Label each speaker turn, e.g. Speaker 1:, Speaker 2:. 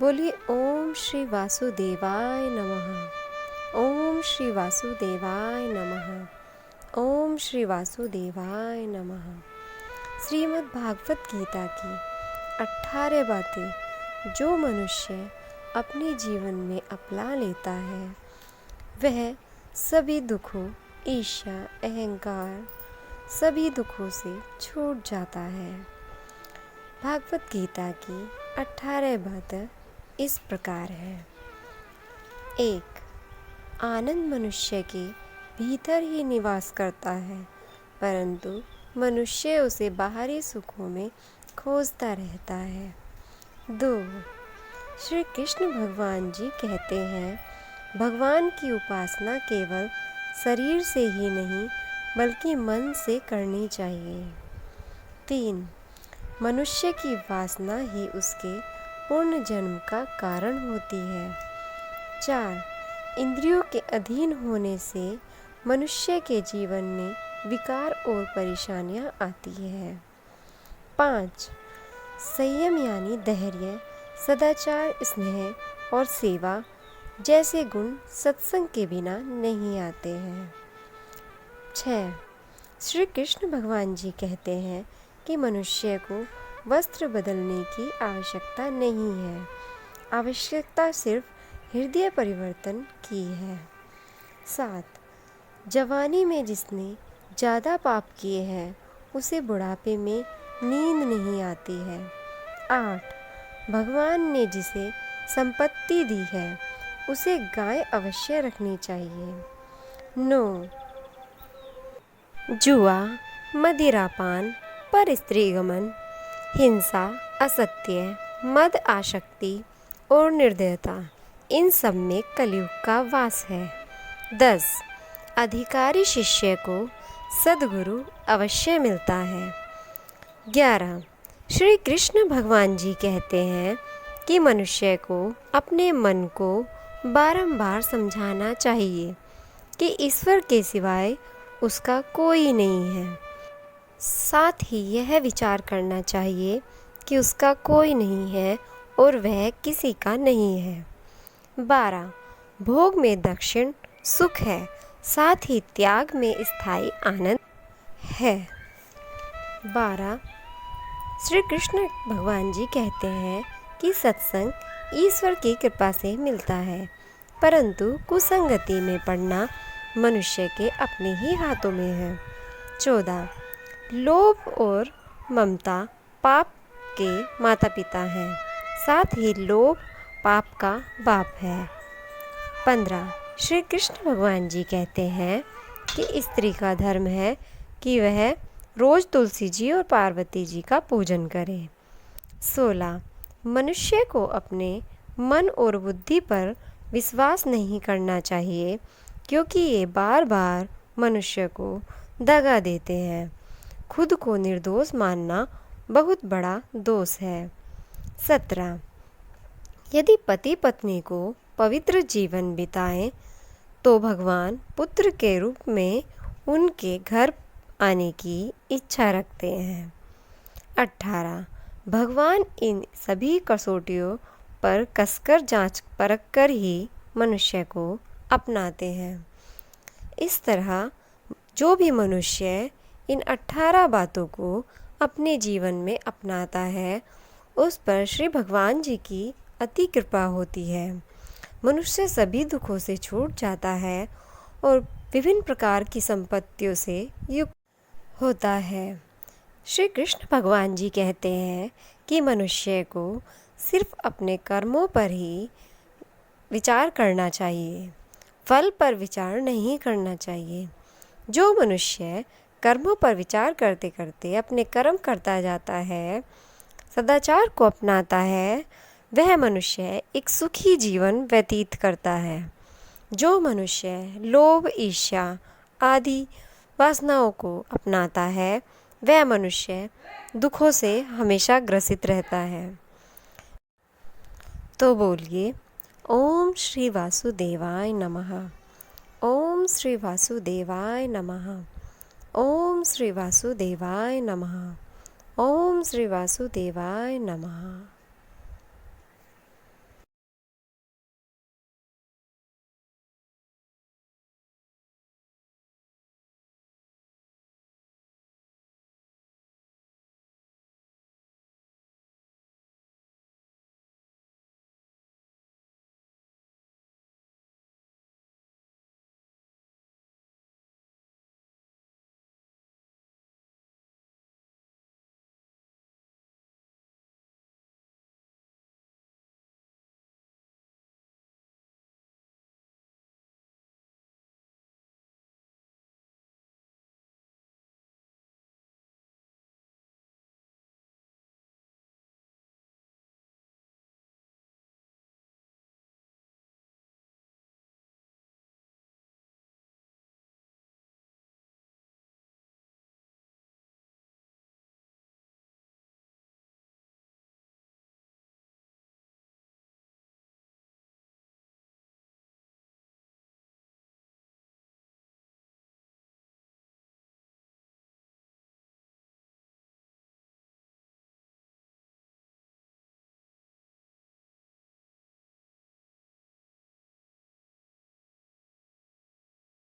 Speaker 1: बोलिए ओम श्री वासुदेवाय नमः। ओम श्री वासुदेवाय नमः। ओम श्री वासुदेवाय नमः। श्रीमद् भागवत गीता की 18 बातें जो मनुष्य अपने जीवन में अपना लेता है वह सभी दुखों, ईर्ष्या, अहंकार, सभी दुखों से छूट जाता है। भागवत गीता की 18 बातें इस प्रकार है। 1. आनंद मनुष्य के भीतर ही निवास करता है, परंतु मनुष्य उसे बाहरी सुखों में खोजता रहता है। 2. श्री कृष्ण भगवान जी कहते हैं, भगवान की उपासना केवल शरीर से ही नहीं बल्कि मन से करनी चाहिए। 3. मनुष्य की वासना ही उसके पूर्ण जन्म का कारण होती है। 4. इंद्रियों के अधीन होने से मनुष्य के जीवन में विकार और परेशानियां आती है। 5. संयम यानी धैर्य, सदाचार, स्नेह और सेवा जैसे गुण सत्संग के बिना नहीं आते हैं। 6. श्री कृष्ण भगवान जी कहते हैं कि मनुष्य को वस्त्र बदलने की आवश्यकता नहीं है, आवश्यकता सिर्फ हृदय परिवर्तन की है। 7. जवानी में जिसने ज़्यादा पाप किए हैं उसे बुढ़ापे में नींद नहीं आती है। 8. भगवान ने जिसे संपत्ति दी है उसे गाय अवश्य रखनी चाहिए। 9. जुआ, मदिरापान, पर स्त्री गमन, हिंसा, असत्य, मद, आसक्ति और निर्दयता, इन सब में कलयुग का वास है। 10. अधिकारी शिष्य को सद्गुरु अवश्य मिलता है। 11. श्री कृष्ण भगवान जी कहते हैं कि मनुष्य को अपने मन को बारंबार समझाना चाहिए कि ईश्वर के सिवाय उसका कोई नहीं है। साथ ही यह विचार करना चाहिए कि उसका कोई नहीं है और वह किसी का नहीं है। 12. भोग में दक्षिण सुख है, साथ ही त्याग में स्थायी आनंद है। 12. श्री कृष्ण भगवान जी कहते हैं कि सत्संग ईश्वर की कृपा से मिलता है, परंतु कुसंगति में पड़ना मनुष्य के अपने ही हाथों में है। 14. लोभ और ममता पाप के माता पिता हैं, साथ ही लोभ पाप का बाप है। 15. श्री कृष्ण भगवान जी कहते हैं कि स्त्री का धर्म है कि वह रोज तुलसी जी और पार्वती जी का पूजन करे। 16. मनुष्य को अपने मन और बुद्धि पर विश्वास नहीं करना चाहिए, क्योंकि ये बार बार मनुष्य को दगा देते हैं। खुद को निर्दोष मानना बहुत बड़ा दोष है। 17. यदि पति पत्नी को पवित्र जीवन बिताएं तो भगवान पुत्र के रूप में उनके घर आने की इच्छा रखते हैं। 18. भगवान इन सभी कसौटियों पर कसकर जांच परख कर ही मनुष्य को अपनाते हैं। इस तरह जो भी मनुष्य इन 18 बातों को अपने जीवन में अपनाता है उस पर श्री भगवान जी की अति कृपा होती है। मनुष्य सभी दुखों से छूट जाता है और विभिन्न प्रकार की संपत्तियों से युक्त होता है। श्री कृष्ण भगवान जी कहते हैं कि मनुष्य को सिर्फ अपने कर्मों पर ही विचार करना चाहिए, फल पर विचार नहीं करना चाहिए। जो मनुष्य कर्मों पर विचार करते करते अपने कर्म करता जाता है, सदाचार को अपनाता है, वह मनुष्य एक सुखी जीवन व्यतीत करता है। जो मनुष्य लोभ, ईर्ष्या आदि वासनाओं को अपनाता है वह मनुष्य दुखों से हमेशा ग्रसित रहता है। तो बोलिए ओम श्री वासुदेवाय नमः। ओम श्री वासुदेवाय नमः। ओम श्री वासुदेवाय नमः। ओम श्री वासुदेवाय नमः।